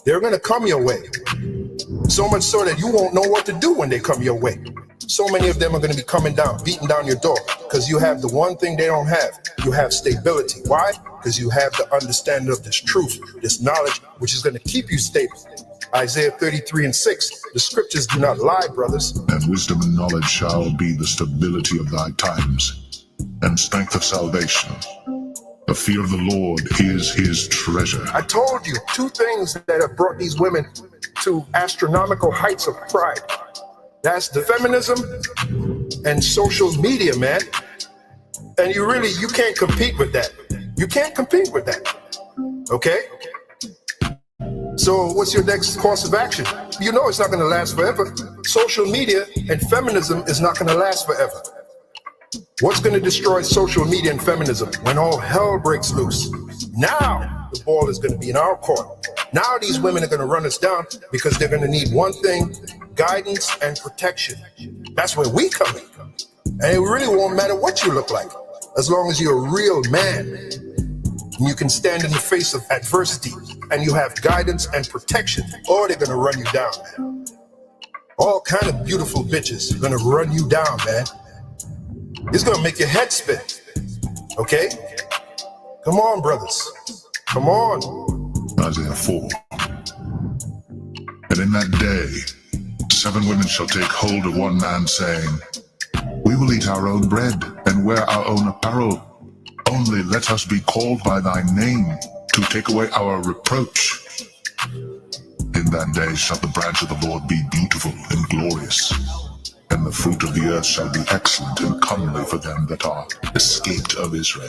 They're going to come your way. So much so that you won't know what to do when they come your way. So many of them are going to be coming down, beating down your door, because you have the one thing they don't have. You have stability. Why? Because you have the understanding of this truth, this knowledge, which is going to keep you stable. Isaiah 33:6, the scriptures do not lie, brothers. And wisdom and knowledge shall be the stability of thy times, and strength of salvation. The fear of the Lord is his treasure. I told you, two things that have brought these women to astronomical heights of pride. That's the feminism and social media, man. And you can't compete with that. You can't compete with that. Okay? So what's your next course of action? You know it's not going to last forever. Social media and feminism is not going to last forever. What's going to destroy social media and feminism? When all hell breaks loose. Now the ball is going to be in our court. Now these women are going to run us down because they're going to need one thing: guidance and protection. That's where we come in. And it really won't matter what you look like, as long as you're a real man and you can stand in the face of adversity and you have guidance and protection, or they're going to run you down, man. All kind of beautiful bitches are going to run you down, man. It's going to make your head spin. Okay? Come on, brothers. Come on. Isaiah 4. And in that day, 7 women shall take hold of one man, saying, We will eat our own bread and wear our own apparel. Only let us be called by thy name, to take away our reproach. In that day shall the branch of the Lord be beautiful and glorious, and the fruit of the earth shall be excellent and comely for them that are escaped of Israel.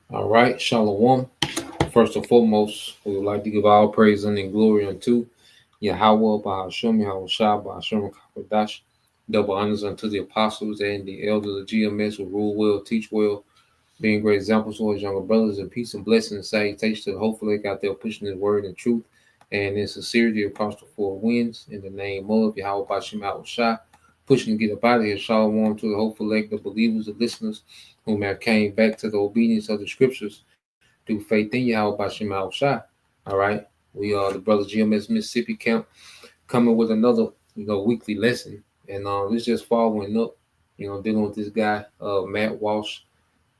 All right, Shalom. First and foremost, we would like to give all praise and glory unto Yahweh, Bahasham, Yahweh Shah, Bahasham, Kakadash. Double honors unto the apostles and the elders of GMS who rule well, teach well, being great examples for his younger brothers, and peace and blessings and salutation to the hopeful lake out there pushing his word and truth and in sincerity across the 4 winds. In the name of Yahweh, Bahasham, Yahweh Shah, pushing to get up out of here. Shalom to the hopeful lake, the believers, the listeners, whom have came back to the obedience of the scriptures through faith in Yahweh Bashim Al Shah. All right. We are the Brothers GMS Mississippi Camp coming with another, weekly lesson. And it's just following up, dealing with this guy, Matt Walsh,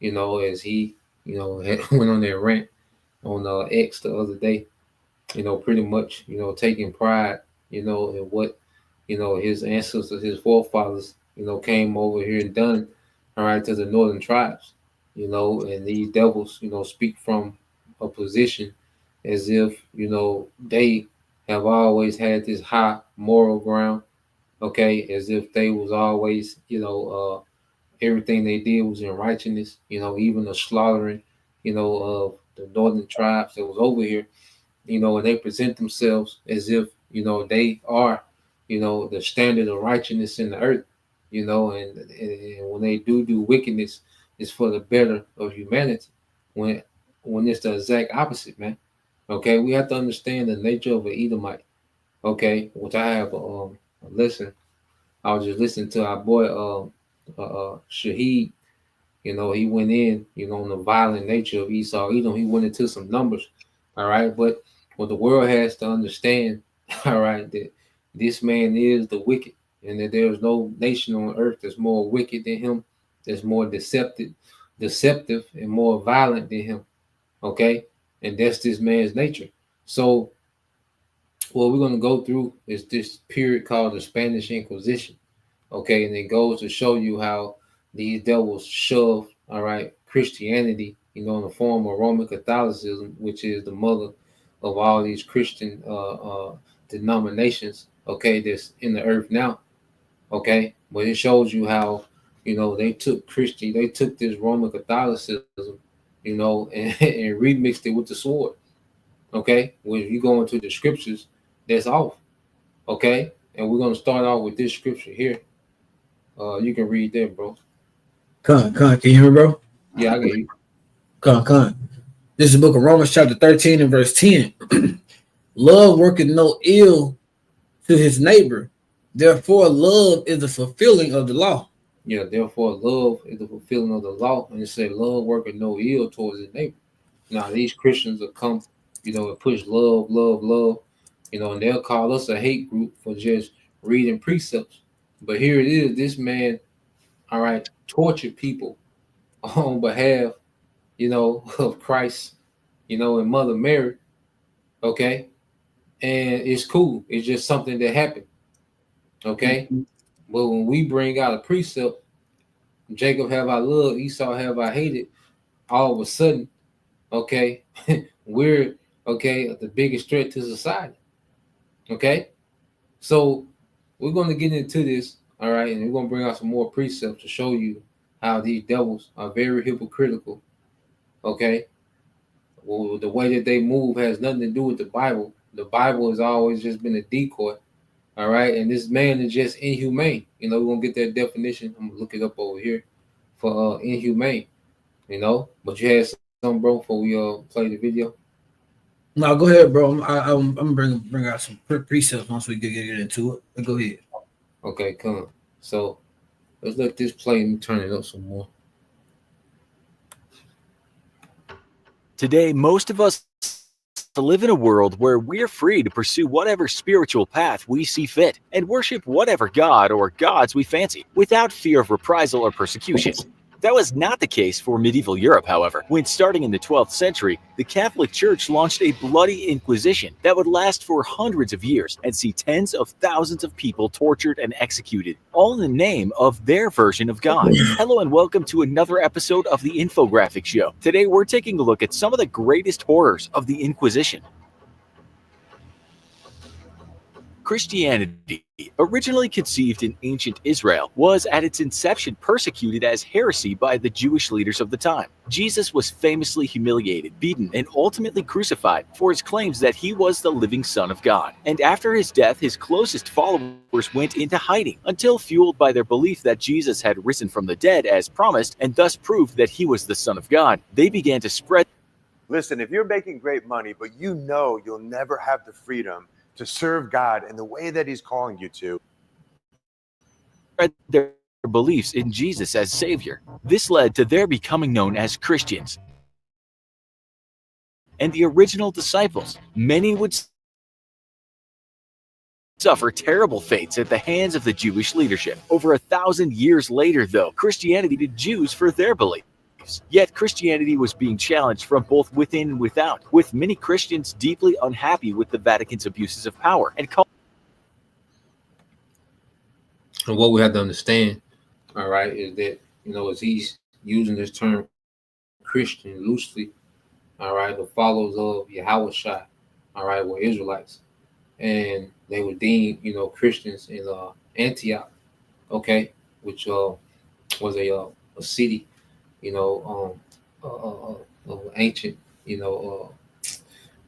as he, went on that rant on X the other day, pretty much, taking pride, in what, his ancestors, his forefathers, came over here and done, all right, to the northern tribes, and these devils, speak from a position as if, they have always had this high moral ground, okay, as if they was always, everything they did was in righteousness, even the slaughtering, of the northern tribes that was over here, and they present themselves as if, they are, the standard of righteousness in the earth, and when they do wickedness, it's for the better of humanity. When it's the exact opposite, man. Okay, we have to understand the nature of an Edomite. Okay, which I have a listen. I was just listening to our boy Shaheed. He went in, on the violent nature of Esau Edom. He went into some numbers. All right, but what the world has to understand, all right, that this man is the wicked, and that there's no nation on earth that's more wicked than him, that's more deceptive and more violent than him. Okay, and that's this man's nature. So what we're going to go through is this period called the Spanish Inquisition. Okay, and it goes to show you how these devils shove, all right, Christianity, in the form of Roman Catholicism, which is the mother of all these Christian denominations, okay, that's in the earth now, okay. But it shows you how, they took this Roman Catholicism, and remixed it with the sword, okay. When you go into the scriptures, that's off, okay. And we're gonna start off with this scripture here. You can read that, bro. Con, can you hear me, bro? Yeah, I get you. Con. This is the book of Romans, chapter 13 and verse 10. Love worketh no ill to his neighbor. Therefore, love is the fulfilling of the law. Yeah, therefore love is the fulfilling of the law. And it said love worketh no ill towards his neighbor. Now these Christians will come, and push love, love, love, and they'll call us a hate group for just reading precepts. But here it is, this man, all right, tortured people on behalf, of Christ, and Mother Mary, okay? And it's cool. It's just something that happened, okay? But when we bring out a precept, Jacob have I loved, Esau have I hated, all of a sudden, okay, we're the biggest threat to society. Okay. So we're gonna get into this, all right, and we're gonna bring out some more precepts to show you how these devils are very hypocritical. Okay. Well, the way that they move has nothing to do with the Bible. The Bible has always just been a decoy. All right, and this man is just inhumane. We're gonna get that definition. I'm gonna look it up over here for inhumane. But you had some, bro, before we play the video. No, go ahead, bro. I'm gonna bring out some precepts once we get into it. Go ahead. Okay, come. So let's let this play and turn it up some more. Today, most of us live in a world where we're free to pursue whatever spiritual path we see fit and worship whatever god or gods we fancy without fear of reprisal or persecution. That was not the case for medieval Europe, however, when starting in the 12th century, the Catholic Church launched a bloody inquisition that would last for hundreds of years and see tens of thousands of people tortured and executed, all in the name of their version of God. Hello and welcome to another episode of the Infographic Show. Today we're taking a look at some of the greatest horrors of the Inquisition. Christianity, originally conceived in ancient Israel, was at its inception persecuted as heresy by the Jewish leaders of the time. Jesus was famously humiliated, beaten, and ultimately crucified for his claims that he was the living Son of God. And after his death, his closest followers went into hiding until, fueled by their belief that Jesus had risen from the dead as promised and thus proved that he was the Son of God, they began to spread. Listen, if you're making great money, but you know you'll never have the freedom to serve God in the way that he's calling you to, their beliefs in Jesus as Savior. This led to their becoming known as Christians. And the original disciples, many would suffer terrible fates at the hands of the Jewish leadership. Over 1,000 years later, though, Christianity did Jews for their beliefs. Yet Christianity was being challenged from both within and without, with many Christians deeply unhappy with the Vatican's abuses of power and what we have to understand, all right, is that, as he's using this term Christian loosely, all right, the followers of Yahushua, all right, were Israelites. And they were deemed, Christians in Antioch, okay, which was a city, ancient,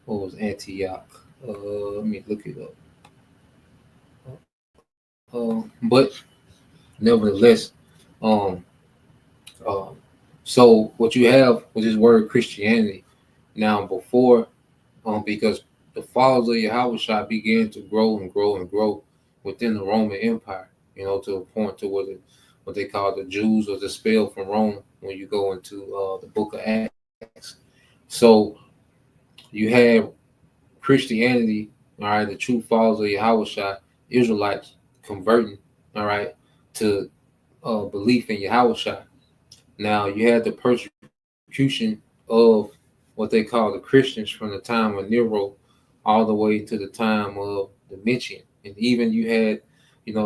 what was Antioch? Let me look it up. But nevertheless, so what you have with this word Christianity now before, because the followers of Yahushua began to grow and grow and grow within the Roman Empire, to a point to what they call the Jews was expelled from Rome when you go into the book of Acts. So you have Christianity, all right, the true followers of Yahushua, Israelites converting, all right, to belief in Yahushua. Now you had the persecution of what they call the Christians from the time of Nero all the way to the time of Domitian. And even you had,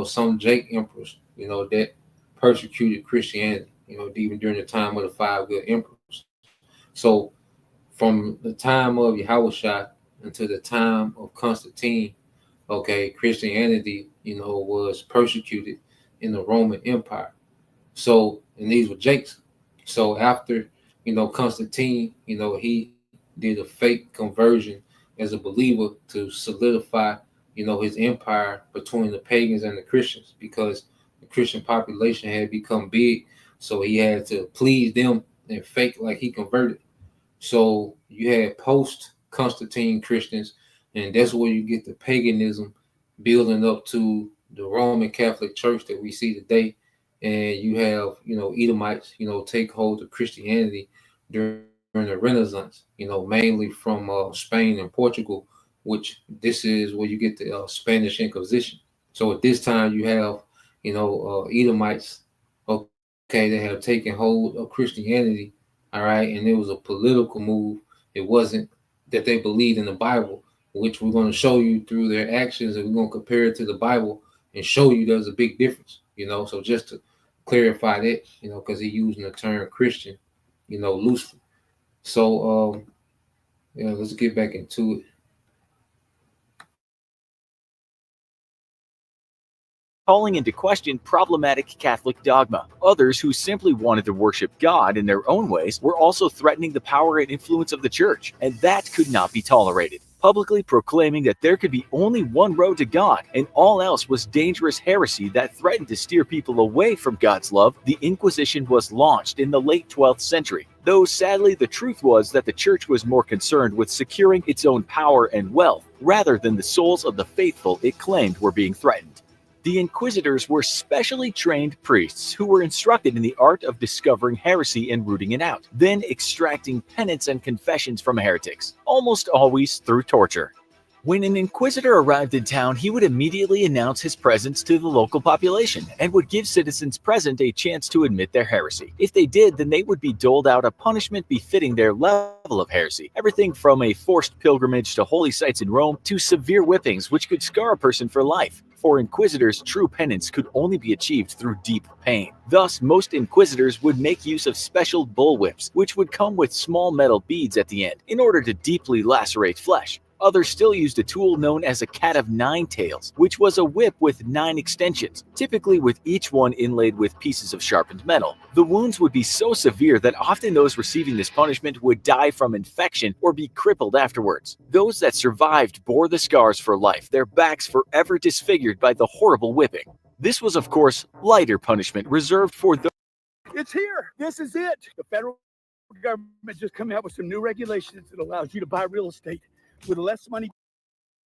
some Jake emperors, that persecuted Christianity, even during the time of the five good emperors. So from the time of Yahushua until the time of Constantine, okay, Christianity, was persecuted in the Roman Empire. So, and these were Jakes. So after, Constantine, he did a fake conversion as a believer to solidify, his empire between the pagans and the Christians, because the Christian population had become big. So he had to please them and fake like he converted. So you had post Constantine Christians, and that's where you get the paganism building up to the Roman Catholic Church that we see today. And you have, Edomites, take hold of Christianity during the Renaissance, mainly from Spain and Portugal, which this is where you get the Spanish Inquisition. So at this time, you have, Edomites, okay, they have taken hold of Christianity, all right, and it was a political move. It wasn't that they believed in the Bible, which we're going to show you through their actions, and we're going to compare it to the Bible and show you there's a big difference, So just to clarify that, because he's using the term Christian, loosely. So, let's get back into it. Calling into question problematic Catholic dogma. Others who simply wanted to worship God in their own ways were also threatening the power and influence of the church, and that could not be tolerated. Publicly proclaiming that there could be only one road to God and all else was dangerous heresy that threatened to steer people away from God's love, the Inquisition was launched in the late 12th century. Though sadly the truth was that the church was more concerned with securing its own power and wealth rather than the souls of the faithful it claimed were being threatened. The inquisitors were specially trained priests who were instructed in the art of discovering heresy and rooting it out, then extracting penance and confessions from heretics, almost always through torture. When an inquisitor arrived in town, he would immediately announce his presence to the local population and would give citizens present a chance to admit their heresy. If they did, then they would be doled out a punishment befitting their level of heresy, everything from a forced pilgrimage to holy sites in Rome to severe whippings which could scar a person for life. For inquisitors, true penance could only be achieved through deep pain. Thus, most inquisitors would make use of special bullwhips, which would come with small metal beads at the end, in order to deeply lacerate flesh. Others still used a tool known as a cat of nine tails, which was a whip with 9 extensions, typically with each one inlaid with pieces of sharpened metal. The wounds would be so severe that often those receiving this punishment would die from infection or be crippled afterwards. Those that survived bore the scars for life, their backs forever disfigured by the horrible whipping. This was, of course, lighter punishment reserved for those. It's here. This is it. The federal government just come out with some new regulations that allows you to buy real estate with less money.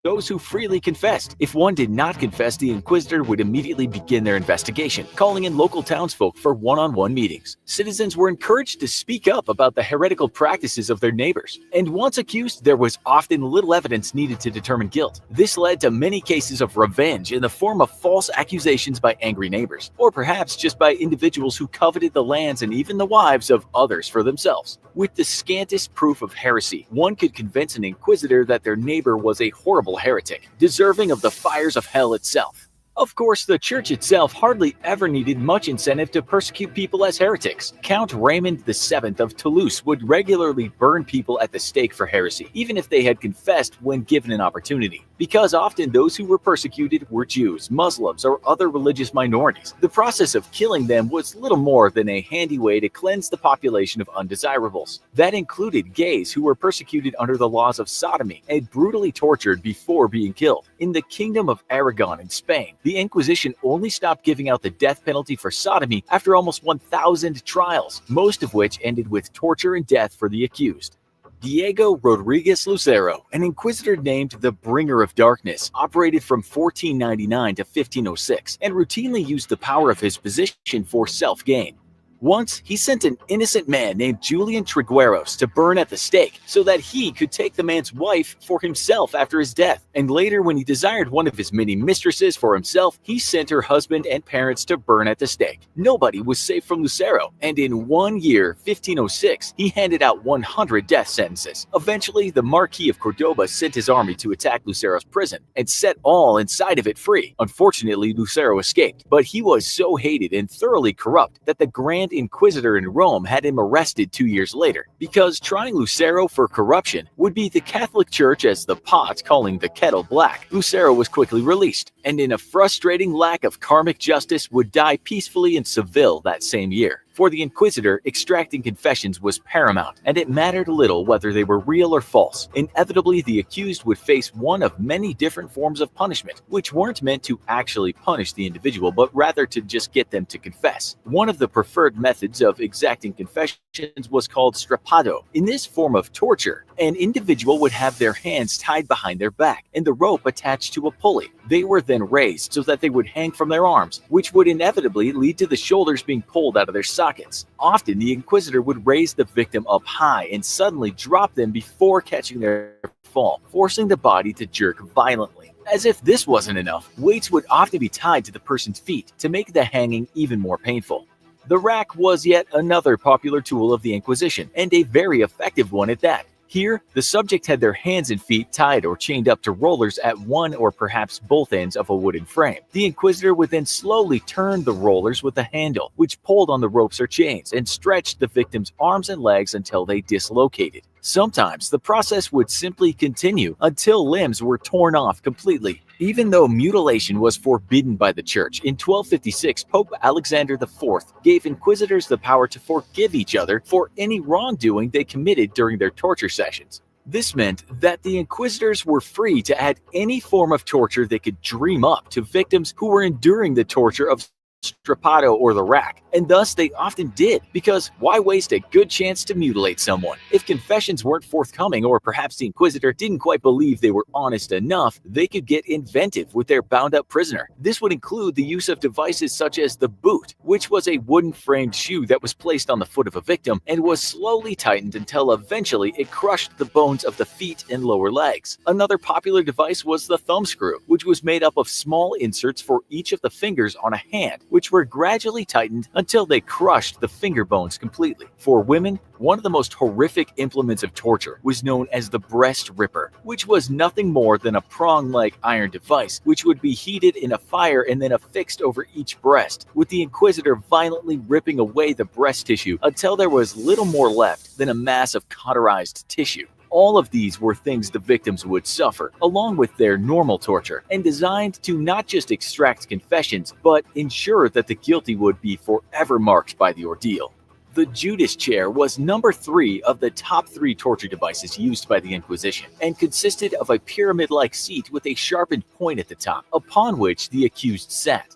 Those who freely confessed. If one did not confess, the inquisitor would immediately begin their investigation, calling in local townsfolk for one-on-one meetings. Citizens were encouraged to speak up about the heretical practices of their neighbors, and once accused, there was often little evidence needed to determine guilt. This led to many cases of revenge in the form of false accusations by angry neighbors, or perhaps just by individuals who coveted the lands and even the wives of others for themselves. With the scantest proof of heresy, one could convince an inquisitor that their neighbor was a horrible heretic, deserving of the fires of hell itself. Of course, the church itself hardly ever needed much incentive to persecute people as heretics. Count Raymond VII of Toulouse would regularly burn people at the stake for heresy, even if they had confessed when given an opportunity, because often those who were persecuted were Jews, Muslims, or other religious minorities. The process of killing them was little more than a handy way to cleanse the population of undesirables. That included gays who were persecuted under the laws of sodomy and brutally tortured before being killed. In the Kingdom of Aragon in Spain, the Inquisition only stopped giving out the death penalty for sodomy after almost 1,000 trials, most of which ended with torture and death for the accused. Diego Rodriguez Lucero, an inquisitor named the Bringer of Darkness, operated from 1499 to 1506 and routinely used the power of his position for self-gain. Once, he sent an innocent man named Julian Trigueros to burn at the stake so that he could take the man's wife for himself after his death. And later, when he desired one of his many mistresses for himself, he sent her husband and parents to burn at the stake. Nobody was safe from Lucero, and in 1 year, 1506, he handed out 100 death sentences. Eventually, the Marquis of Cordoba sent his army to attack Lucero's prison and set all inside of it free. Unfortunately, Lucero escaped, but he was so hated and thoroughly corrupt that the Grand Inquisitor in Rome had him arrested 2 years later, because trying Lucero for corruption would be the Catholic Church as the pot calling the kettle black. Lucero was quickly released, and in a frustrating lack of karmic justice would die peacefully in Seville that same year. For the Inquisitor, extracting confessions was paramount, and it mattered little whether they were real or false. Inevitably, the accused would face one of many different forms of punishment, which weren't meant to actually punish the individual, but rather to just get them to confess. One of the preferred methods of exacting confessions was called strappado. In this form of torture, an individual would have their hands tied behind their back and the rope attached to a pulley. They were then raised so that they would hang from their arms, which would inevitably lead to the shoulders being pulled out of their sockets. Often, the Inquisitor would raise the victim up high and suddenly drop them before catching their fall, forcing the body to jerk violently. As if this wasn't enough, weights would often be tied to the person's feet to make the hanging even more painful. The rack was yet another popular tool of the Inquisition, and a very effective one at that. Here, the subject had their hands and feet tied or chained up to rollers at one or perhaps both ends of a wooden frame. The Inquisitor would then slowly turn the rollers with a handle, which pulled on the ropes or chains and stretched the victim's arms and legs until they dislocated. Sometimes the process would simply continue until limbs were torn off completely. Even though mutilation was forbidden by the Church, in 1256 Pope Alexander IV gave inquisitors the power to forgive each other for any wrongdoing they committed during their torture sessions. This meant that the inquisitors were free to add any form of torture they could dream up to victims who were enduring the torture of strappado or the rack, and thus they often did, because why waste a good chance to mutilate someone? If confessions weren't forthcoming, or perhaps the Inquisitor didn't quite believe they were honest enough, they could get inventive with their bound-up prisoner. This would include the use of devices such as the boot, which was a wooden-framed shoe that was placed on the foot of a victim and was slowly tightened until eventually it crushed the bones of the feet and lower legs. Another popular device was the thumb screw, which was made up of small inserts for each of the fingers on a hand, which were gradually tightened until they crushed the finger bones completely. For women, one of the most horrific implements of torture was known as the breast ripper, which was nothing more than a prong-like iron device which would be heated in a fire and then affixed over each breast, with the Inquisitor violently ripping away the breast tissue until there was little more left than a mass of cauterized tissue. All of these were things the victims would suffer, along with their normal torture, and designed to not just extract confessions, but ensure that the guilty would be forever marked by the ordeal. The Judas chair was number 3 of the top 3 torture devices used by the Inquisition, and consisted of a pyramid-like seat with a sharpened point at the top, upon which the accused sat.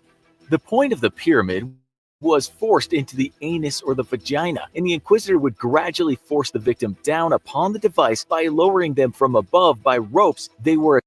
The point of the pyramid was forced into the anus or the vagina, and the Inquisitor would gradually force the victim down upon the device by lowering them from above by ropes they were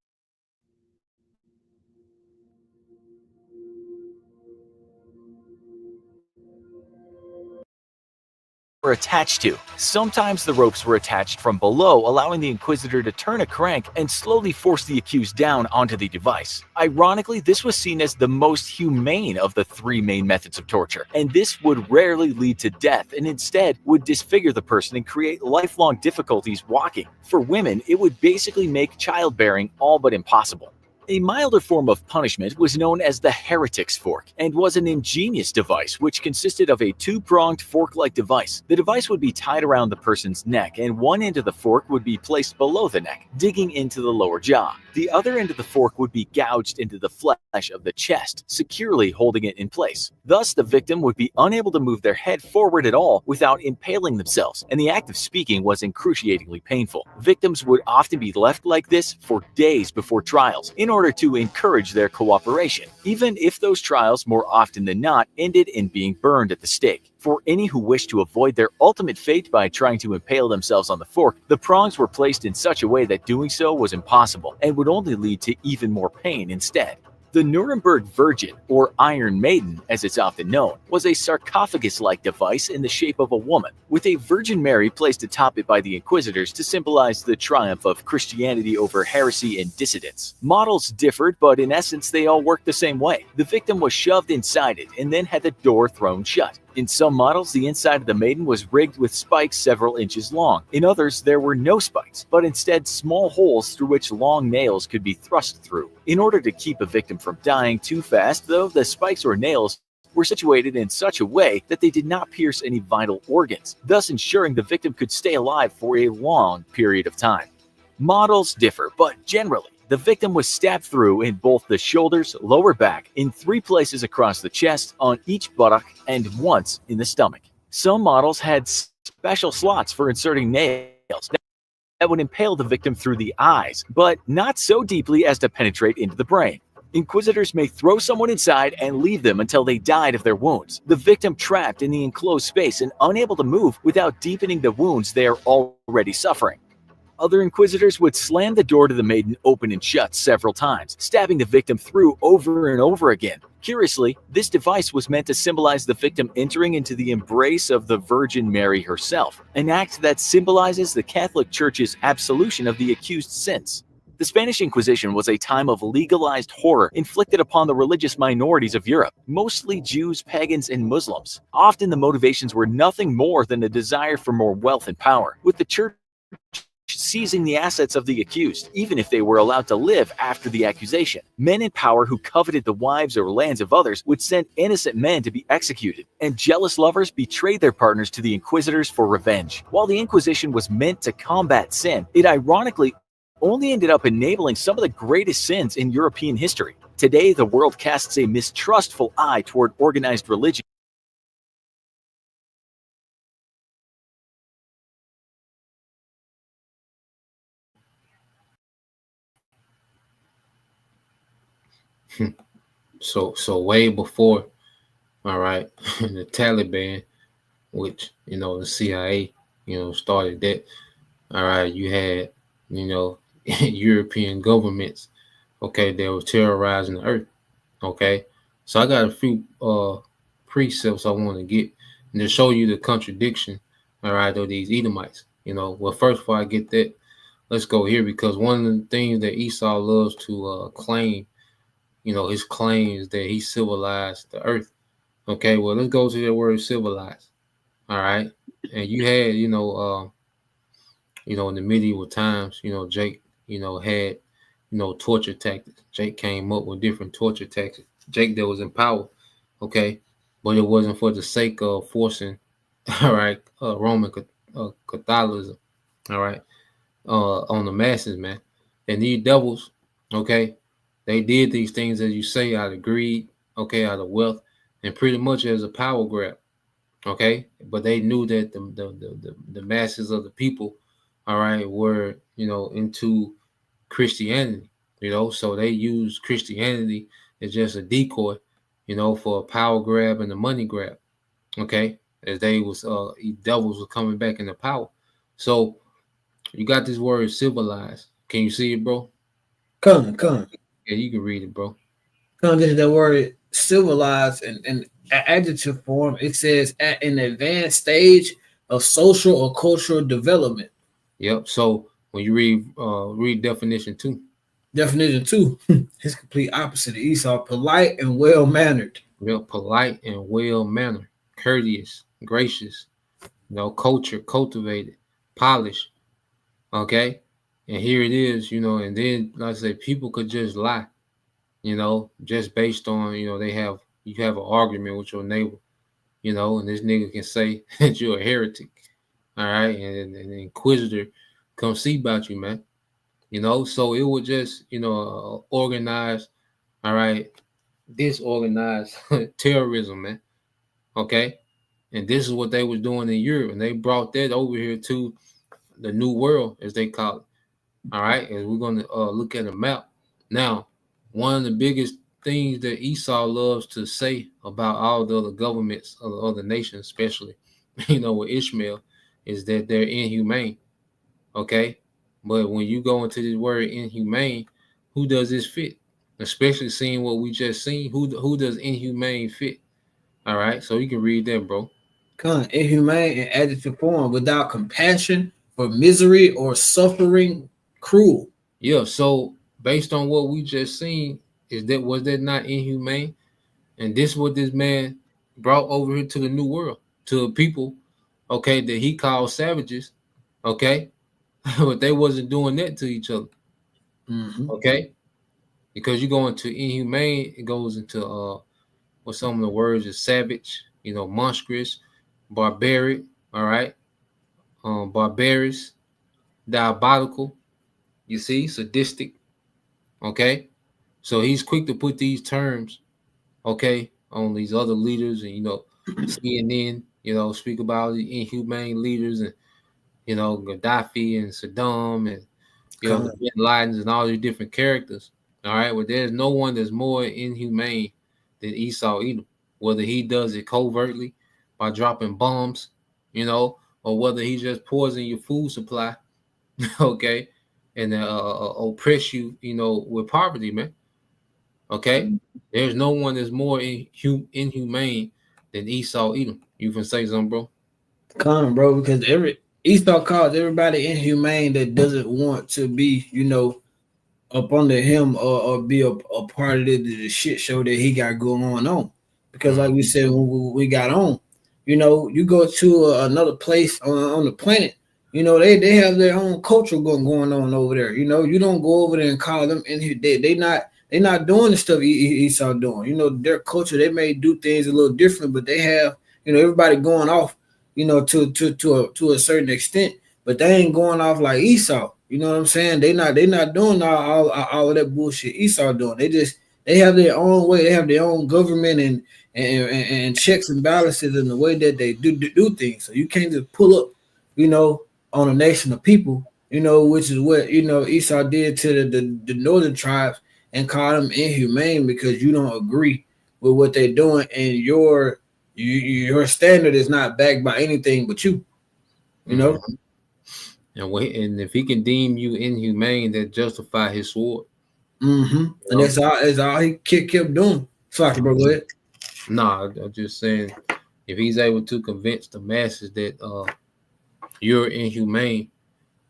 attached to. Sometimes the ropes were attached from below, allowing the Inquisitor to turn a crank and slowly force the accused down onto the device. Ironically, this was seen as the most humane of the 3 main methods of torture, and this would rarely lead to death and instead would disfigure the person and create lifelong difficulties walking. For women, it would basically make childbearing all but impossible. A milder form of punishment was known as the heretic's fork, and was an ingenious device which consisted of a 2-pronged fork-like device. The device would be tied around the person's neck, and one end of the fork would be placed below the neck, digging into the lower jaw. The other end of the fork would be gouged into the flesh of the chest, securely holding it in place. Thus, the victim would be unable to move their head forward at all without impaling themselves, and the act of speaking was excruciatingly painful. Victims would often be left like this for days before trials, in order to encourage their cooperation, even if those trials more often than not ended in being burned at the stake. For any who wished to avoid their ultimate fate by trying to impale themselves on the fork, the prongs were placed in such a way that doing so was impossible and would only lead to even more pain instead. The Nuremberg Virgin, or Iron Maiden as it's often known, was a sarcophagus-like device in the shape of a woman, with a Virgin Mary placed atop it by the Inquisitors to symbolize the triumph of Christianity over heresy and dissidents. Models differed, but in essence they all worked the same way. The victim was shoved inside it and then had the door thrown shut. In some models, the inside of the maiden was rigged with spikes several inches long. In others, there were no spikes, but instead small holes through which long nails could be thrust through. In order to keep a victim from dying too fast, though, the spikes or nails were situated in such a way that they did not pierce any vital organs, thus ensuring the victim could stay alive for a long period of time. Models differ, but generally, the victim was stabbed through in both the shoulders, lower back, in 3 places across the chest, on each buttock, and once in the stomach. Some models had special slots for inserting nails that would impale the victim through the eyes, but not so deeply as to penetrate into the brain. Inquisitors may throw someone inside and leave them until they died of their wounds, the victim trapped in the enclosed space and unable to move without deepening the wounds they are already suffering. Other Inquisitors would slam the door to the maiden open and shut several times, stabbing the victim through over and over again. Curiously, this device was meant to symbolize the victim entering into the embrace of the Virgin Mary herself, an act that symbolizes the Catholic Church's absolution of the accused sins. The Spanish Inquisition was a time of legalized horror inflicted upon the religious minorities of Europe, mostly Jews, pagans, and Muslims. Often the motivations were nothing more than a desire for more wealth and power, with the Church seizing the assets of the accused, even if they were allowed to live after the accusation. Men in power who coveted the wives or lands of others would send innocent men to be executed, and jealous lovers betrayed their partners to the Inquisitors for revenge. While the Inquisition was meant to combat sin, it ironically only ended up enabling some of the greatest sins in European history. Today, the world casts a mistrustful eye toward organized religion. So way before, all right, the Taliban, which the CIA, started that. All right, you had European governments, okay, that were terrorizing the earth. Okay, so I got a few precepts I want to get and to show you the contradiction, all right, of these Edomites. Well, first before I get that, let's go here, because one of the things that Esau loves to claim, his claim is that he civilized the earth. Okay, well, let's go to the word civilized. All right, and you had, in the medieval times, Jake, had, torture tactics. Jake came up with different torture tactics. Jake that was in power, okay, but it wasn't for the sake of forcing, all right, Roman Catholicism, all right, on the masses, man. And these devils, okay, they did these things, as you say, out of greed, okay, out of wealth, and pretty much as a power grab, okay. But they knew that the masses of the people, all right, were into Christianity, so they used Christianity as just a decoy, for a power grab and a money grab, okay, as they was devils were coming back into power. So you got this word civilized. Can you see it, bro? Come. Yeah, you can read it, bro. Come, this is the word civilized in adjective form. It says at an advanced stage of social or cultural development. Yep. So when you read definition 2. Definition 2, it's complete opposite of Esau: polite and well mannered. Real polite and well mannered, courteous, gracious, culture, cultivated, polished. Okay. And here it is, and then like I say, people could just lie, just based on, you have an argument with your neighbor, and this nigga can say that you're a heretic. All right. And the inquisitor come see about you, man. So it was just, organized, all right, disorganized terrorism, man. Okay. And this is what they was doing in Europe. And they brought that over here to the New World, as they call it. All right. And we're going to look at a map. Now, one of the biggest things that Esau loves to say about all the other governments of the other nations, especially, with Ishmael, is that they're inhumane. Okay. But when you go into this word inhumane, who does this fit? especially seeing what we just seen. Who does inhumane fit? All right, so you can read that, bro. Inhumane and adjective form, without compassion for misery or suffering, cruel. Yeah, so based on what we just seen, was that not inhumane? And this what this man brought over here to the new world, to a people, okay, that he called savages, okay, but they wasn't doing that to each other, Mm-hmm. okay, because you go into inhumane, it goes into what some of the words is savage, monstrous, barbaric, all right, barbarous, diabolical, you see, sadistic, okay. So he's quick to put these terms, okay, on these other leaders, and CNN, speak about the inhumane leaders, and Gaddafi and Saddam, and the Con, Bin Ladens and all these different characters. All right, well, there's no one that's more inhumane than Esau Edom, whether he does it covertly by dropping bombs, or whether he just poison your food supply, okay, and oppress you, with poverty, man. Okay, there's no one that's more inhumane than Esau Edom. You can say something, bro? con, bro, because every Esau calls everybody inhumane that doesn't want to be, up under him, or be a part of the shit show that he got going on. Because like we said when we got on, you go to another place on the planet, they have their own culture going on over there. You don't go over there and call them in here. They not doing the stuff Esau doing. Their culture, they may do things a little different, but they have, everybody going off, to a certain extent, but they ain't going off like Esau. You know what I'm saying? They not doing all of that bullshit Esau doing. They have their own way. They have their own government and checks and balances in the way that they do things. So you can't just pull up, on a nation of people, which is what Esau did to the northern tribes, and call them inhumane because you don't agree with what they're doing, and your standard is not backed by anything but you. You know. And if he can deem you inhumane, that justify his sword. Mm-hmm. And that's all he kept doing. Fuck, bro. Go ahead. Nah, I'm just saying, if he's able to convince the masses that you're inhumane,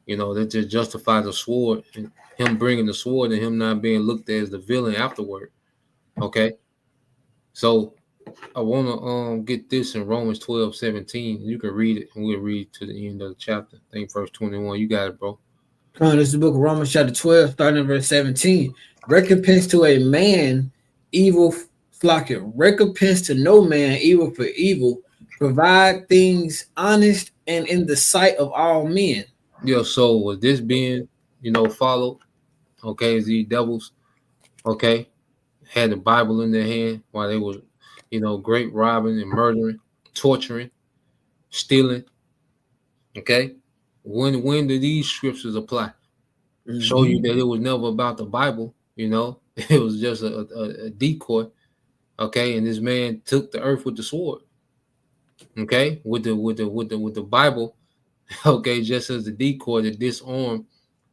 that just justify the sword, and him bringing the sword, and him not being looked at as the villain afterward. Okay, so I want to get this in Romans 12:17. You can read it, and we'll read to the end of the chapter. I think verse 21. You got it, bro. This is the book of Romans chapter 12, starting in verse 17. Recompense to a man evil, recompense to no man evil for evil. Provide things honest and in the sight of all men. Yeah, so was this being, followed? Okay, these devils, okay, had the Bible in their hand while they were, great robbing and murdering, torturing, stealing. Okay, when do these scriptures apply? Mm-hmm. Show you that it was never about the Bible. It was just a decoy. Okay, and this man took the earth with the sword. Okay, with the Bible. Okay, just as the decoy to disarm.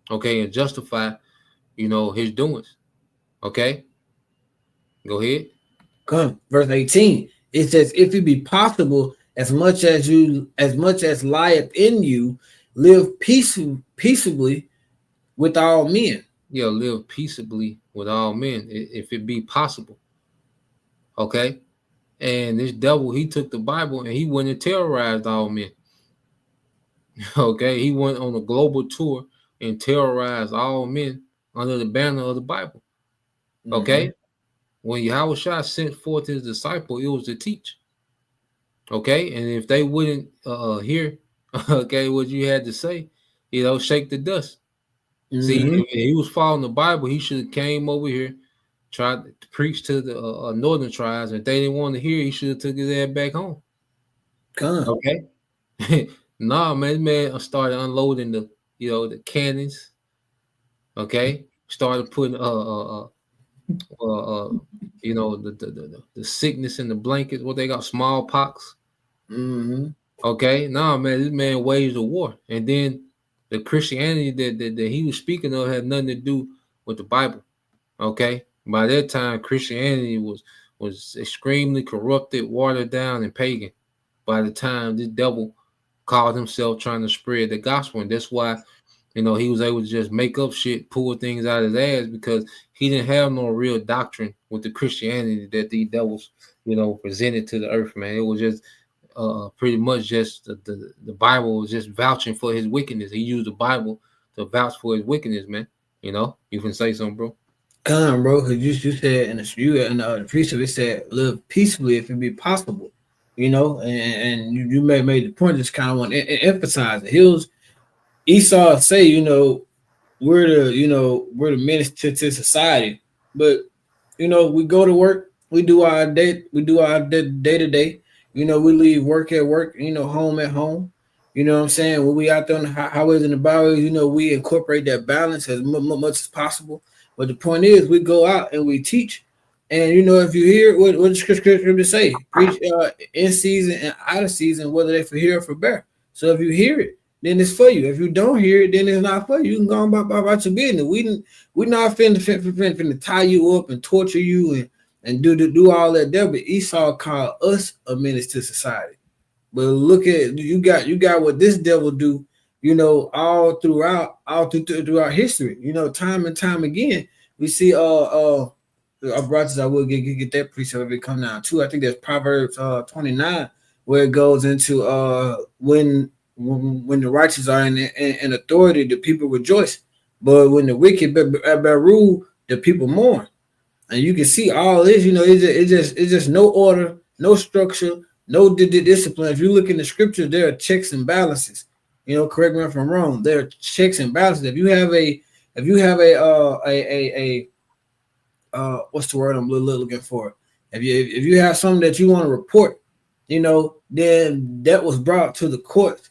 Okay, and justify, his doings. Okay, go ahead. Come, verse 18. It says, if it be possible, as much as lieth in you, live peaceably with all men. Yeah, live peaceably with all men, if it be possible. Okay, and this devil, he took the Bible and he went and terrorized all men. Okay, he went on a global tour and terrorized all men under the banner of the Bible. Okay, when Yahushua sent forth his disciple, it was to teach. Okay, and if they wouldn't hear, okay, what you had to say, shake the dust. See, if he was following the Bible, he should have came over here, tried to preach to the northern tribes. If they didn't want to hear, he should have took his ass back home. Okay. Nah, man started unloading the cannons. Okay, started putting the sickness in the blankets. What they got, smallpox. Okay, nah, man, this man waged a war, and then the Christianity that he was speaking of had nothing to do with the Bible. Okay, By that time, Christianity was extremely corrupted, watered down, and pagan. By the time this devil called himself trying to spread the gospel, and that's why he was able to just make up shit, pull things out of his ass because he didn't have no real doctrine with the Christianity that these devils, presented to the earth, man. It was just pretty much just the Bible was just vouching for his wickedness. He used the Bible to vouch for his wickedness, man. You can say something, bro. Come on, bro, because you said in the precept it said live peacefully if it be possible, and you made the point. Just kind of want to emphasize it. He was Esau say, we're the minister to society, but we go to work, we do our day to day. We leave work at work, home at home. You know what I'm saying? When we out there on the highways and the byways, we incorporate that balance as much as possible. But the point is, we go out and we teach. And if you hear what the scripture say, preach in season and out of season, whether they for here or for bear. So if you hear it, then it's for you. If you don't hear it, then it's not for you. You can go on about your business. We not finna tie you up and torture you and do all that there. But Esau called us a menace to society. But look at you got what this devil do, all throughout history. Time and time again, we see our brothers. I will get that precept if it come down to. I think there's Proverbs 29 where it goes into when the righteous are in authority, the people rejoice, but when the wicked rule, the people mourn. And you can see all this. It's just no order, no structure, no discipline. If you look in the scriptures, there are checks and balances. Correct me if I'm wrong. There are checks and balances. If you have a what's the word I'm looking for? If you have something that you want to report, then that was brought to the court,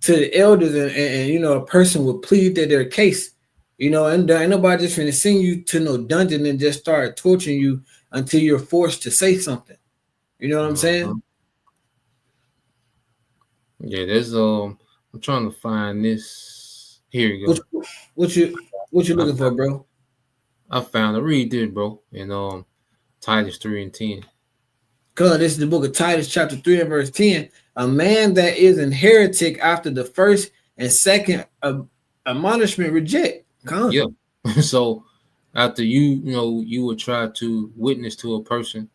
to the elders, and a person would plead their case, and ain't nobody just finna send you to no dungeon and just start torturing you until you're forced to say something. You know what I'm saying? Yeah, there's I'm trying to find this. Here you go. What you looking for, bro? I found it. Read this, bro. In Titus 3:10. Cause this is the book of Titus, chapter 3 and verse 10. A man that is an heretic after the first and second admonishment reject. Yeah. So after you would try to witness to a person,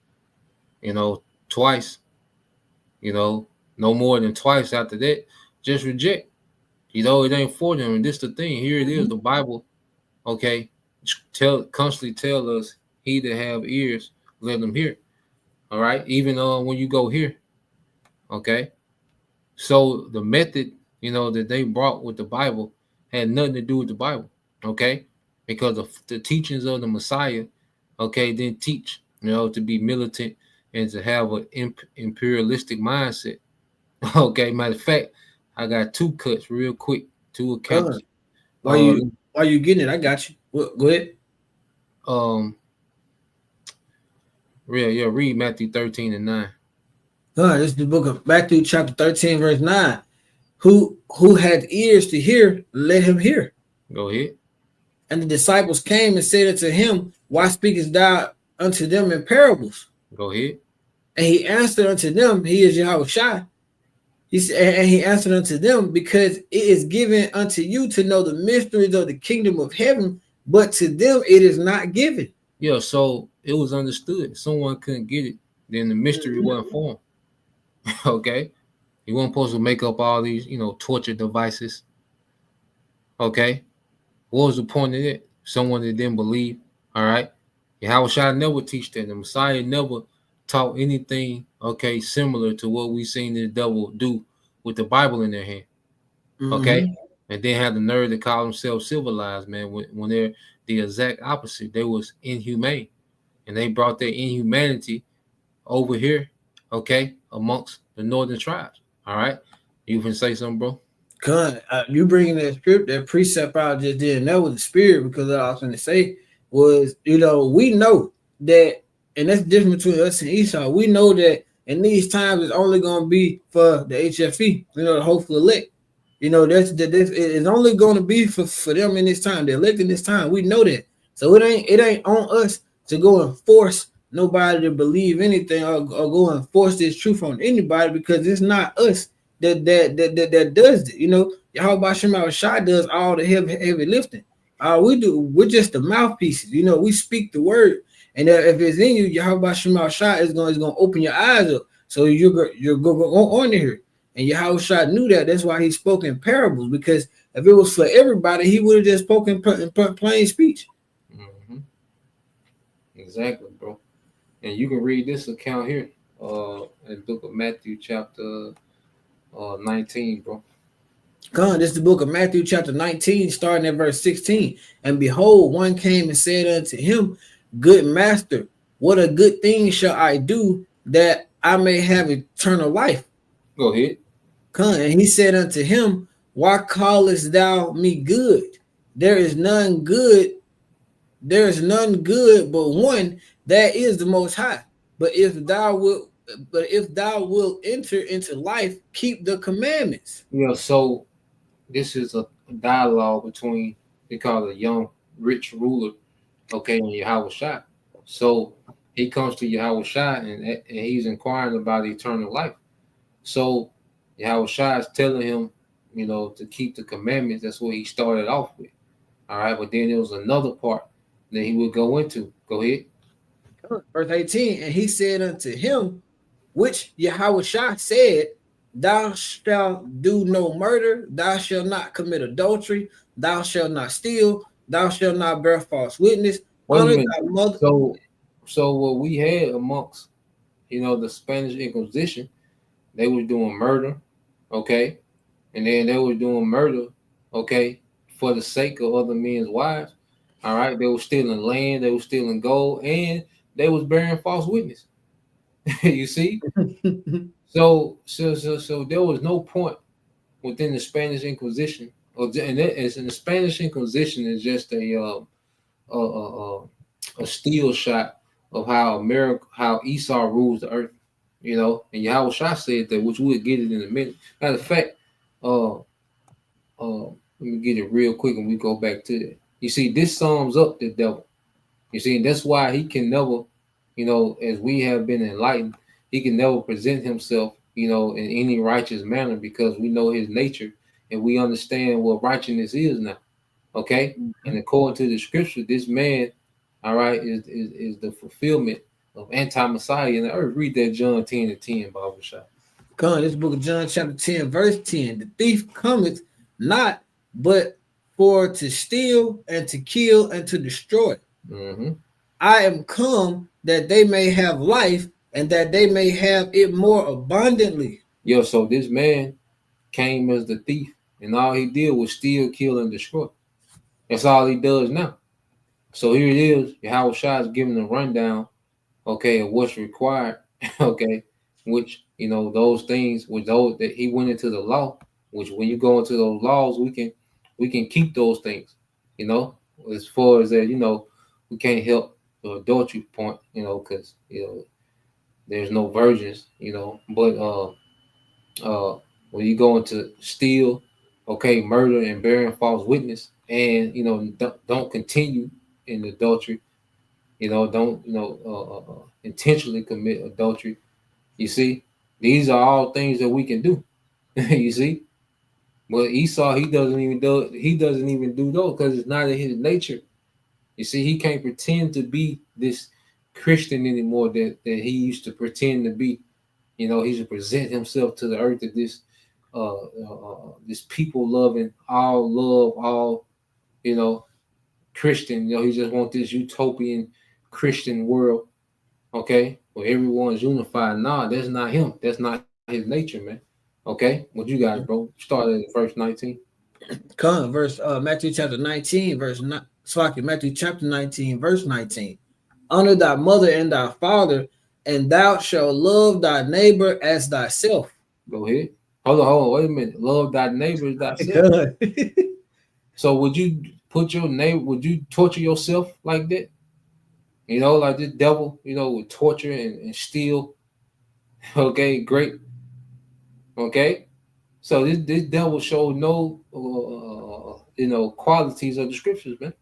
twice, no more than twice after that, just reject. It ain't for them. And this the thing. Here it is, the Bible, okay, constantly tell us, he that have ears, let them hear. All right. Even when you go here, okay. So the method, that they brought with the Bible had nothing to do with the Bible, okay? Because of the teachings of the Messiah, okay, didn't teach, to be militant and to have an imperialistic mindset. Okay, matter of fact, I got two cuts real quick, two accounts. Why you getting it? I got you. Go ahead. Read Matthew 13 and 9. This is the book of Matthew, chapter 13, verse 9. Who had ears to hear, let him hear. Go ahead. And the disciples came and said unto him, why speakest thou unto them in parables? Go ahead. And he answered unto them, he is Yahushua. He said, and he answered unto them, because it is given unto you to know the mysteries of the kingdom of heaven, but to them it is not given. Yeah, so it was understood. If someone couldn't get it, then the mystery wasn't for him. Okay, you weren't supposed to make up all these, torture devices. Okay, what was the point of it? Someone that didn't believe. All right, Yahushua never teach that. The Messiah never taught anything, okay, similar to what we seen the devil do with the Bible in their hand. Okay, and then had the nerve to call themselves civilized, man. When they're the exact opposite, they was inhumane, and they brought their inhumanity over here, okay, amongst the northern tribes. All right, you can say something, bro. You bringing that precept out just didn't know with the spirit, because what I was going to say was, we know that, and that's the difference between us and Esau. We know that in these times it's only going to be for the HFE, the hopeful elect. It's only going to be for them in this time. They're electing this time. We know that. So it ain't on us to go and force nobody to believe anything, or go and force this truth on anybody, because it's not us that does it. You know, Yahweh Shema Shai does all the heavy lifting. We're just the mouthpieces. You know, we speak the word, and if it's in you, Yahweh Shema Shai is going to open your eyes up, so you're going on here. And Yahweh Shai knew that. That's why he spoke in parables, because if it was for everybody, he would have just spoken in plain speech. Mm-hmm. Exactly, bro. And you can read this account here, in the book of Matthew, chapter 19, bro. Come, this is the book of Matthew, chapter 19, starting at verse 16. And behold, one came and said unto him, Good master, what a good thing shall I do that I may have eternal life? Go ahead. Come, and he said unto him, Why callest thou me good? There is none good but one, that is the Most High. But if thou wilt enter into life, keep the commandments. Yeah, so this is a dialogue between, they call it a young rich ruler, okay, and Yahweh Shai. So he comes to Yahweh Shai, and he's inquiring about eternal life. So Yahweh Shai is telling him, you know, to keep the commandments. That's what he started off with. All right, but then there was another part that he would go into. Go ahead. Verse 18, and he said unto him, which Yahweh Shai said, Thou shalt do no murder, thou shalt not commit adultery, thou shalt not steal, thou shalt not bear false witness, Wait a honor minute. thy mother. So what we had amongst, you know, the Spanish Inquisition, they were doing murder, okay, and then they were doing murder, okay, for the sake of other men's wives. All right, they were stealing land, they were stealing gold, and they was bearing false witness. You see, so there was no point within the Spanish Inquisition, and the Spanish Inquisition is just a steel shot of how Esau rules the earth, you know. And Yahweh Shah said that, which we'll get it in a minute. Matter of fact, let me get it real quick, and we go back to it. You see, this sums up the devil. You see, and that's why he can never, you know, as we have been enlightened, he can never present himself, you know, in any righteous manner, because we know his nature and we understand what righteousness is now. Okay, and according to the scripture, this man, all right, is the fulfillment of anti-Messiah in the earth. Read that John 10:10, Bible shot. Come on, this book of John, chapter 10, verse 10. The thief cometh not but for to steal and to kill and to destroy. Mm-hmm. I am come that they may have life and that they may have it more abundantly. Yo, so this man came as the thief, and all he did was steal, kill, and destroy. That's all he does now. So here it is. Yahweh Shah is giving a rundown, okay, of what's required, okay, which, you know, those things with those that he went into the law, which when you go into those laws, we can keep those things, you know, as far as that, you know, we can't help the adultery point, you know, because, you know, there's no virgins, you know, but when you go into steal, okay, murder and bearing false witness, and, you know, don't continue in adultery, you know, don't, you know, intentionally commit adultery. You see, these are all things that we can do. You see, but Esau, he doesn't even do those, because it's not in his nature. You see, he can't pretend to be this Christian anymore that he used to pretend to be. You know, he should present himself to the earth as this people loving, all love, all, you know, Christian. You know, he just wants this utopian Christian world, okay, where everyone's unified. Nah, that's not him. That's not his nature, man. Okay, what you got, bro? Started at verse 19. Come, Matthew chapter 19, Matthew chapter 19, verse 19. Honor thy mother and thy father, and thou shalt love thy neighbor as thyself. Go ahead. Hold on, wait a minute. Love thy neighbor as thyself. So would you would you torture yourself like that? You know, like this devil, you know, would torture and steal. Okay, great. Okay. So this devil showed no you know, qualities of the scriptures, man.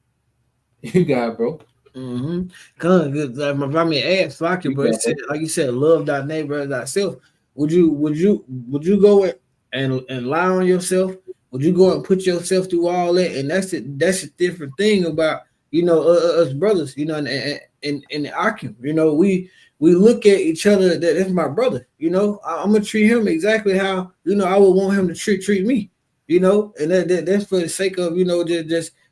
You got it, bro. Mm-hmm. Cause like my me asked Flocky, You but it got said, that? like you said, love thy neighbor as thyself. Would you go and lie on yourself? Would you go and put yourself through all that? And that's a different thing about us brothers, and the Akim. We look at each other. That's my brother. I'm gonna treat him exactly how I would want him to treat me. And that's for the sake of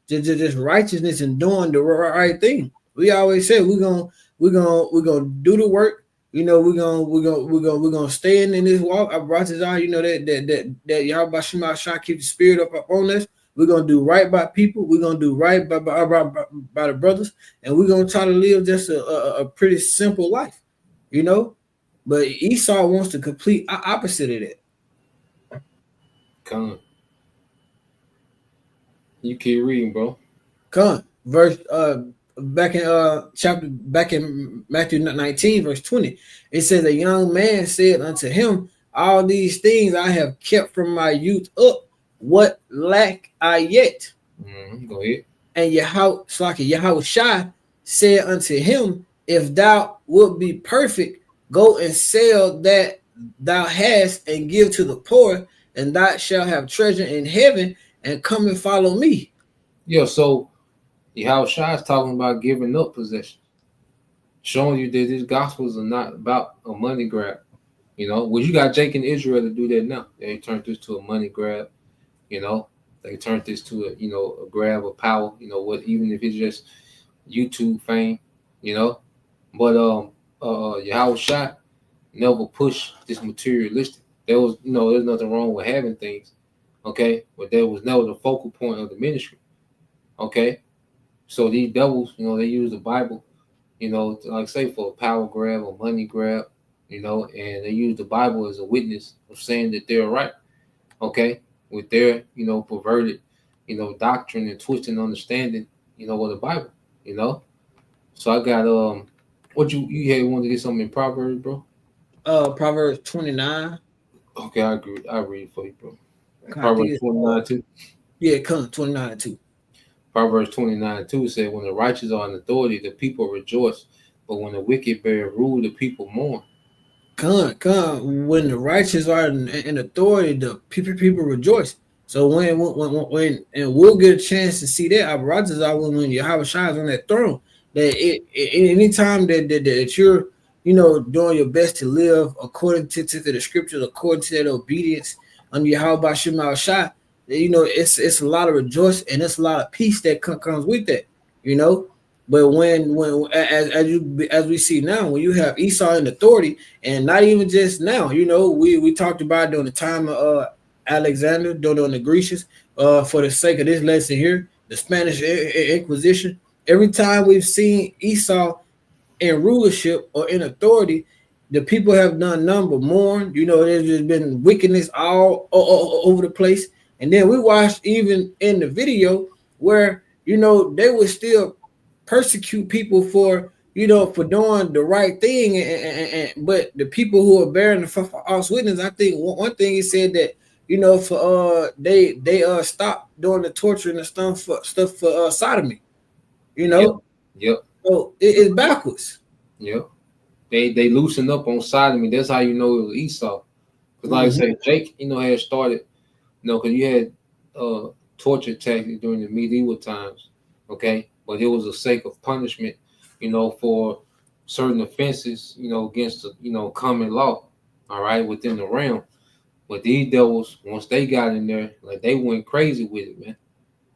just righteousness and doing the right thing. We always say we're gonna do the work. We're gonna stay in this walk. I brought this out. That y'all by Shema Shah keep the spirit up on us. We're gonna do right by people. We're gonna do right by the brothers, and we're gonna try to live just a pretty simple life. You know, but Esau wants the complete opposite of that. Con. You keep reading, bro. Come verse back in Matthew 19 verse 20, it says a young man said unto him, all these things I have kept from my youth up, what lack I yet? Go ahead. And Yahweh Shai said unto him, if thou wilt be perfect, go and sell that thou hast and give to the poor, and thou shalt have treasure in heaven, and come and follow me. Yeah, so Yahweh Shai is talking about giving up possession, showing you that these gospels are not about a money grab. Well, you got Jake and Israel to do that now. They turned this to a money grab. They turned this to a grab of power. What, even if it's just YouTube fame. But Yahweh Shai never pushed this materialistic. There's nothing wrong with having things, okay, but that was never the focal point of the ministry, okay. So these devils, they use the Bible, like I say, for a power grab or money grab, and they use the Bible as a witness of saying that they're right, okay, with their, perverted, doctrine and twisted understanding, of the Bible, So I got what you had wanted to get something in Proverbs, bro? Proverbs 29. Okay, I agree. I read it for you, bro. I think Proverbs it's 29 2. yeah, come 29 too. Proverbs 29 2 said, when the righteous are in authority, the people rejoice. But when the wicked bear rule, the people mourn. Come. When the righteous are in authority, the people rejoice. So when and we'll get a chance to see that righteous are when Yahweh shines on that throne. That anytime that you're doing your best to live according to the scriptures, according to that obedience under Yahweh Shema Shai, it's a lot of rejoice and it's a lot of peace that comes with that. But when as we see now, when you have Esau in authority, and not even just now, we talked about during the time of Alexander, during the Grecians, for the sake of this lesson here, the Spanish Inquisition. Every time we've seen Esau in rulership or in authority, the people have done none but mourn. There's just been wickedness all over the place. And then we watched even in the video where they would still persecute people for doing the right thing, but the people who are bearing the false witness, I think one thing he said that for they stopped doing the torture and the stuff for sodomy. Yep. So it's backwards. Yep. They loosened up on sodomy. That's how you know it was Esau. Because like I say, Jake, had started, because you had torture tactics during the medieval times, okay? But it was a sake of punishment, for certain offenses, against the, common law, all right, within the realm. But these devils, once they got in there, like they went crazy with it, man.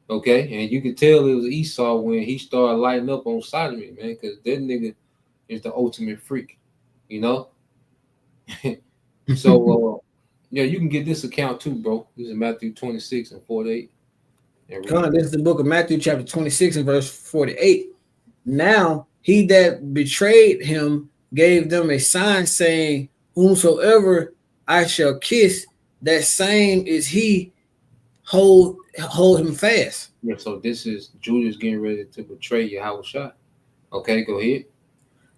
Okay, and you could tell it was Esau when he started lighting up on sodomy, man, because that nigga is the ultimate freak, you know. So, yeah, you can get this account too, bro. This is Matthew 26 and 48. This is the book of Matthew, chapter 26 and verse 48. Now he that betrayed him gave them a sign, saying, whomsoever I shall kiss, that same is he, hold him fast. Yeah, so this is Judas getting ready to betray Yahweh Shai. Okay, go ahead.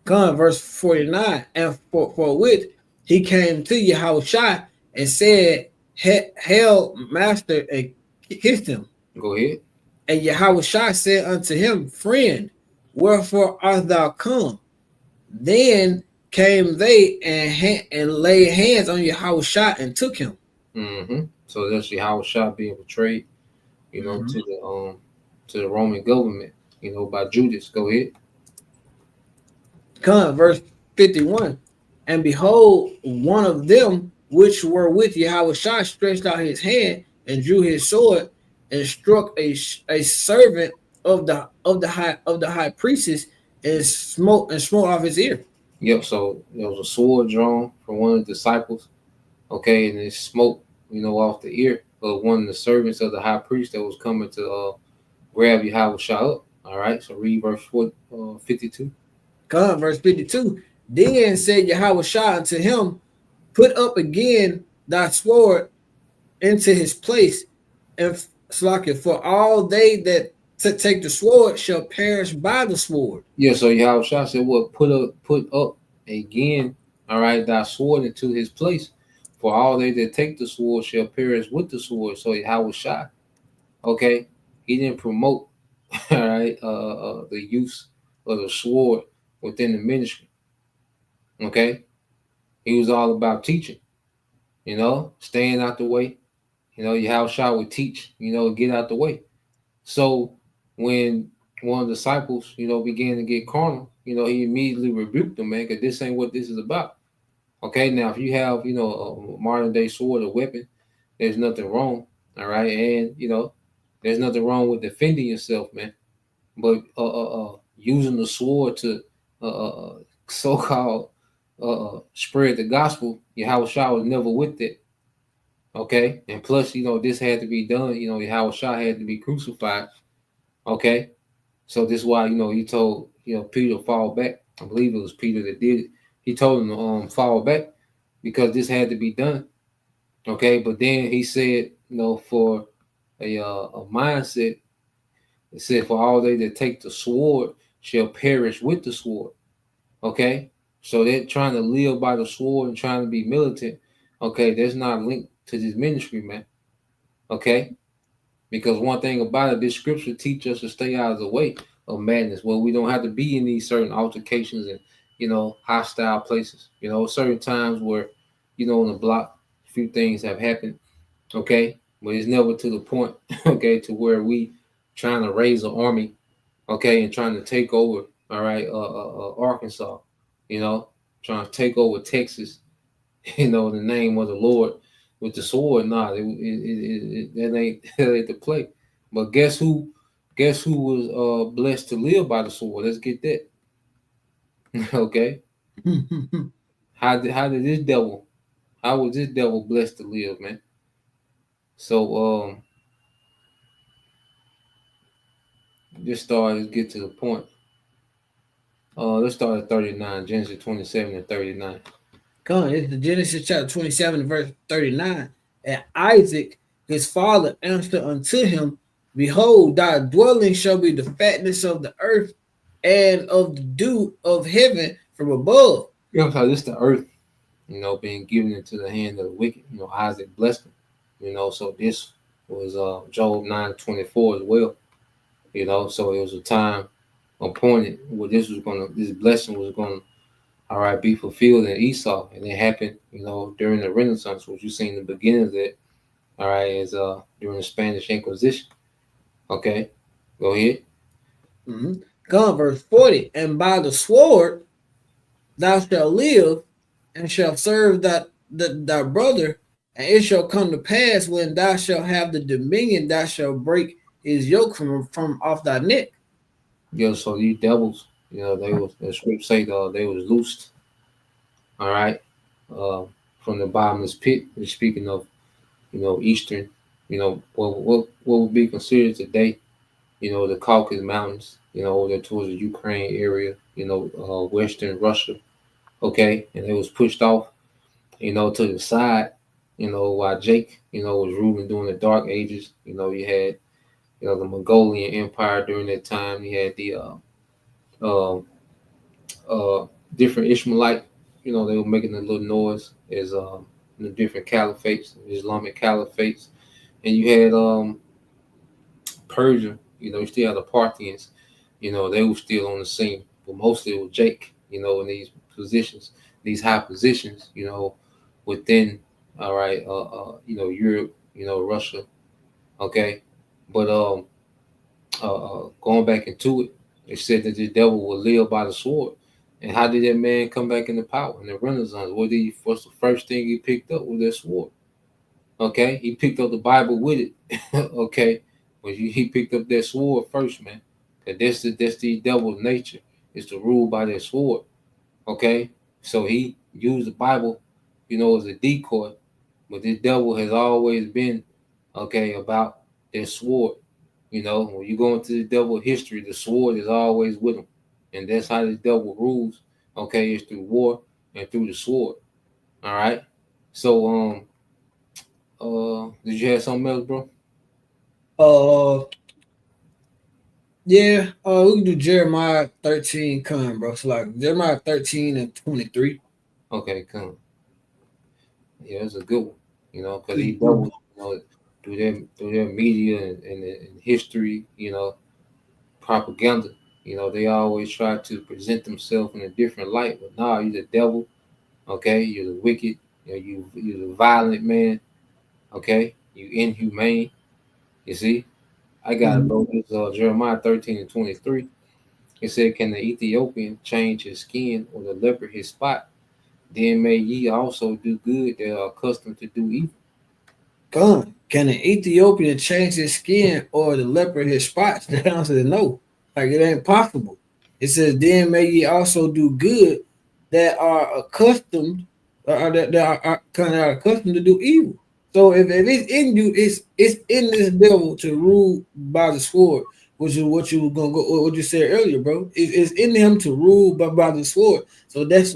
Verse 49. And forthwith he came to Yahweh Shai and said, Hail, master, and kissed him. Go ahead. And Yahweh Shai said unto him, Friend, wherefore art thou come? Then came they and laid hands on Yahushua and took him. So that's Yahushua being betrayed, to the Roman government, by Judas. Go ahead. Come, verse 51. And behold, one of them which were with Yahushua stretched out his hand and drew his sword and struck a servant of the high priestess and smote off his ear. Yep. So there was a sword drawn from one of the disciples. Okay, and it smoked, off the ear of one of the servants of the high priest that was coming to grab Yahushua up. All right. So read verse 52. Come, verse 52. Then said Yahushua unto him, put up again thy sword into his place, and for all they that take the sword shall perish by the sword. Yeah, so Yahushua said, "What put up again, all right, thy sword into his place, for all they that take the sword shall perish with the sword." So Yahushua, okay, he didn't promote, all right, the use of the sword within the ministry. Okay, he was all about teaching, staying out the way. Yahushua would teach, get out the way. So when one of the disciples, began to get carnal, he immediately rebuked them, man, because this ain't what this is about. Okay, now if you have, a modern day sword or weapon, there's nothing wrong. All right, and there's nothing wrong with defending yourself, man. But using the sword to so-called spread the gospel, Yahushua was never with that. Okay, and plus, this had to be done. Yahushua had to be crucified. Okay, so this is why he told Peter to fall back. I believe it was Peter that did it. He told him to fall back because this had to be done. Okay, but then he said, for a mindset, it said, "For all they that take the sword shall perish with the sword." Okay, so they're trying to live by the sword and trying to be militant. Okay, that's not linked to this ministry, man. Okay, because one thing about it, this scripture teaches us to stay out of the way of madness. Well, we don't have to be in these certain altercations and hostile places. Certain times where on the block, a few things have happened. Okay, but it's never to the point. Okay, to where we trying to raise an army. Okay, and trying to take over. All right, Arkansas. Trying to take over Texas. In the name of the Lord with the sword. Nah, that ain't that ain't the play. But guess who? Guess who was blessed to live by the sword? Let's get that. Okay. How did this devil? How was this devil blessed to live, man? So let's get to the point. Let's start at 39, Genesis 27 and 39. Come on, it's the Genesis chapter 27, verse 39. And Isaac, his father, answered unto him, behold, thy dwelling shall be the fatness of the earth and of the dew of heaven from above. So this the earth, being given into the hand of the wicked. Isaac blessed him. So this was Job 9:24 as well. So it was a time appointed where this blessing was gonna be fulfilled in Esau, and it happened, during the Renaissance, which you seen the beginning of that. All right, is during the Spanish Inquisition. Okay, go ahead. Come, verse 40. And by the sword thou shalt live, and shalt serve thy brother, and it shall come to pass when thou shalt have the dominion, thou shalt break his yoke from off thy neck. Yeah, so these devils, the script say they was loosed. All right, from the bottomless pit. We're speaking of, eastern, what would be considered today, the Caucasus Mountains, over towards the Ukraine area, Western Russia. Okay, and it was pushed off, to the side, while Jake, was ruling during the Dark Ages. You had, the Mongolian Empire during that time. You had the different Ishmaelite, they were making a little noise as the different caliphates, Islamic caliphates, and you had Persia. You still had the Parthians. they were still on the scene, but mostly it was Jake, in these positions, these high positions, within, all right, Europe, Russia, okay, but going back into it, it said that the devil will live by the sword. And how did that man come back into power in the Renaissance? What's the first thing he picked up with that sword? Okay, he picked up the Bible with it. Okay, but he picked up that sword first, man. Cause that's the devil's nature, is to rule by that sword. Okay, so he used the Bible, as a decoy. But the devil has always been, okay, about that sword. When you go into the devil history, the sword is always with him, and that's how the devil rules. Okay, it's through war and through the sword. All right. So did you have something else, bro? Uh, yeah. We can do Jeremiah 13, come, bro. So like Jeremiah 13 and 23. Okay, come. Yeah, that's a good one. Because he doubles, through their media and history, propaganda. They always try to present themselves in a different light. But nah, you're the devil. Okay, you're the wicked. You're the violent man. Okay, you inhumane. You see, I got it, bro. It's Jeremiah 13 and 23. It said, "Can the Ethiopian change his skin, or the leopard his spot? Then may ye also do good that are accustomed to do evil." Gun. Can an Ethiopian change his skin or the leopard his spots? The answer is no. Like it ain't possible. It says, then may ye also do good that are accustomed, or that are kind of accustomed to do evil. So if it's in you, it's in this devil to rule by the sword, which is what you were gonna go, what you said earlier, bro. It's in him to rule by the sword. So that's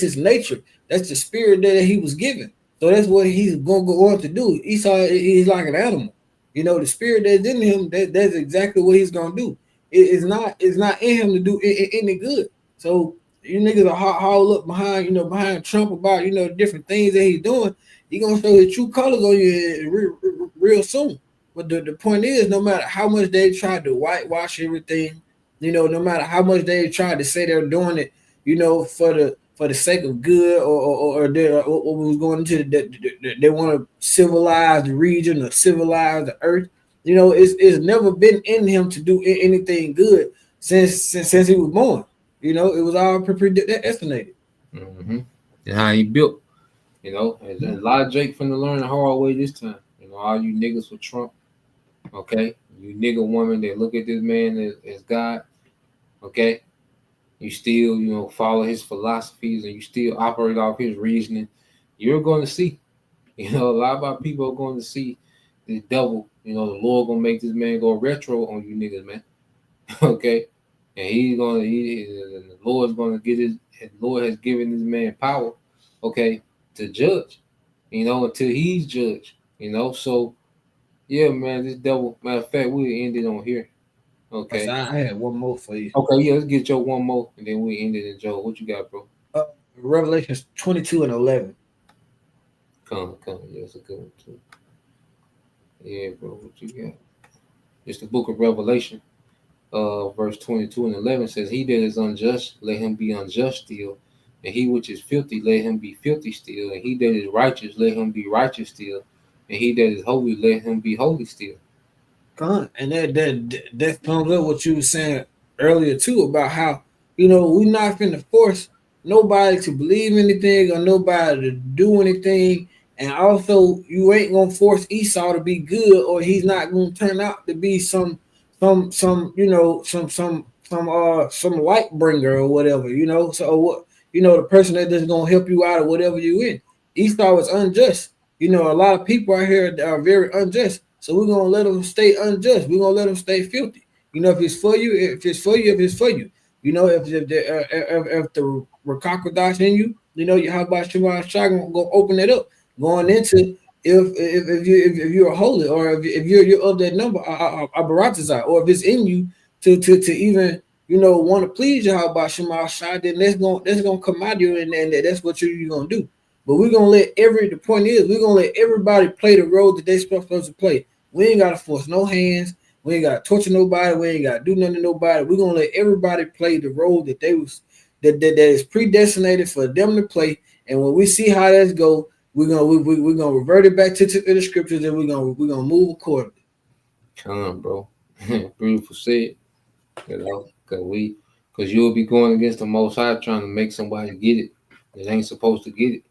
his nature. That's the spirit that he was given. So that's what he's gonna go on to do. Esau he's like an animal. The spirit that's in him, that's exactly what he's gonna do. It's not in him to do any good. So you niggas are haul up behind Trump about different things that he's doing. He gonna show his true colors on you real soon. But the point is, no matter how much they tried to whitewash everything, no matter how much they tried to say they're doing it, for the sake of good, or was going into they want to civilize the region or civilize the earth. It's never been in him to do anything good since he was born. It was all estimated. Mm-hmm. And how he built, and a lot of Jake finna learn the hard way this time. All you niggas for Trump, okay? You nigga woman that look at this man as God, okay? You still, follow his philosophies, and you still operate off his reasoning. You're going to see, a lot of our people are going to see the devil. The Lord gonna make this man go retro on you niggas, man. Okay, and the Lord's gonna the Lord has given this man power, okay, to judge, until he's judged, So yeah, man, this devil. Matter of fact, we'll end it on here. Okay. I had one more for you. Okay, yeah, let's get Joe one more, and then we end it in Joe. What you got, bro? Revelations 22 and 11. Come. Yeah, it's a good one too. Yeah, bro, what you got? It's the book of Revelation, verse 22 and 11 says, "He that is unjust, let him be unjust still. And he which is filthy, let him be filthy still. And he that is righteous, let him be righteous still. And he that is holy, let him be holy still." And that comes up what you were saying earlier too about how we're not finna force nobody to believe anything or nobody to do anything, and also you ain't gonna force Esau to be good, or he's not gonna turn out to be some light bringer or whatever. So what the person that is gonna help you out or whatever you in. Esau was unjust. A lot of people out here that are very unjust. So we're gonna let them stay unjust. We're gonna let them stay filthy. If it's for you, if it's for you, if it's for you. If the Rakakwadash in you, how about Shema Shah gonna go open it up, going into if you're holy, or if you're of that number, Abaratazar, or if it's in you to even want to please you, how about Shema Shah, then that's gonna come out of you, and that's what you're gonna do. But we're gonna the point is we're gonna let everybody play the role that they're supposed to play. We ain't gotta force no hands. We ain't got to torture nobody. We ain't got to do nothing to nobody. We're gonna let everybody play the role that they was that is predestinated for them to play. And when we see how that's go, we're gonna revert it back to the scriptures, and we're gonna move accordingly. Come on, bro. Beautiful said. Because you'll be going against the Most High trying to make somebody get it that ain't supposed to get it.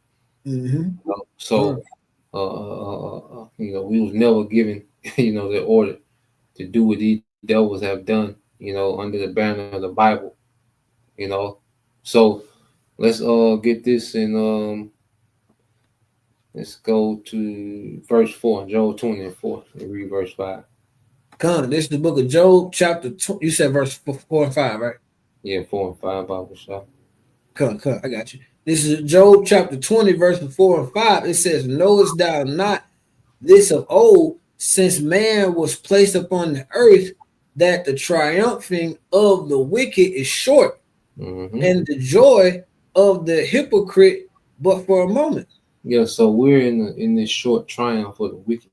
Mm-hmm. So, we was never given, the order to do what these devils have done, under the banner of the Bible, you know. So let's get this in let's go to verse 4, Job 24, and read verse 5. This is the book of Job, chapter 2. You said verse 4 and 5, right? Yeah, 4 and 5, Bible shop. I got you. This is Job chapter 20, verses 4 and 5. It says, knowest thou not this of old, since man was placed upon the earth, that the triumphing of the wicked is short, and the joy of the hypocrite but for a moment. Yeah, so we're in this short triumph of the wicked.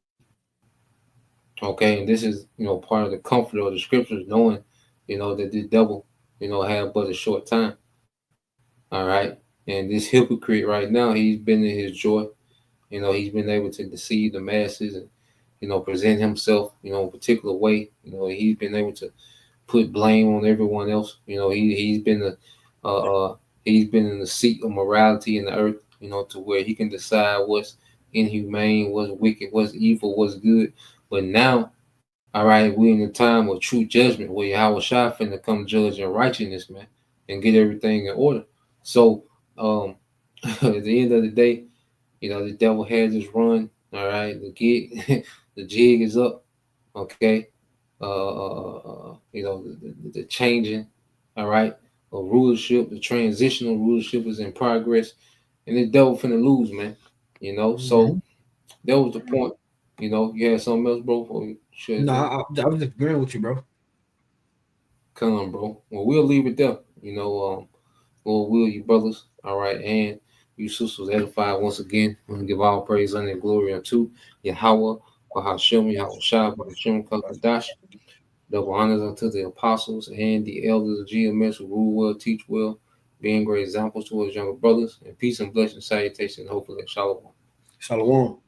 Okay, and this is part of the comfort of the scriptures, knowing that the devil have but a short time. All right, and this hypocrite right now, he's been in his joy. He's been able to deceive the masses and present himself a particular way. He's been able to put blame on everyone else. He's been he's been in the seat of morality in the earth. To where he can decide what's inhumane, what's wicked, what's evil, what's good. But now, all right, we're in a time of true judgment where Yahweh Shai finna come judge in righteousness, man, and get everything in order. So, at the end of the day, the devil has his run. All right, the the jig is up. Okay, the changing. All right, of rulership, the transitional rulership is in progress, and the devil finna lose, man. So that was the point. You had something else, bro? For you? No, I was just agreeing with you, bro. Come on, bro. Well, we'll leave it there. Lord will you brothers, all right, and you sisters edified once again. We give all praise and glory unto Yahweh, Bahashem, Yahweh Shai, Bahashem, Kakadash. Double honors unto the apostles and the elders of GMS who rule well, teach well, being great examples to us younger brothers, and peace and blessing, salutation, and hopefully shalom. Shalom.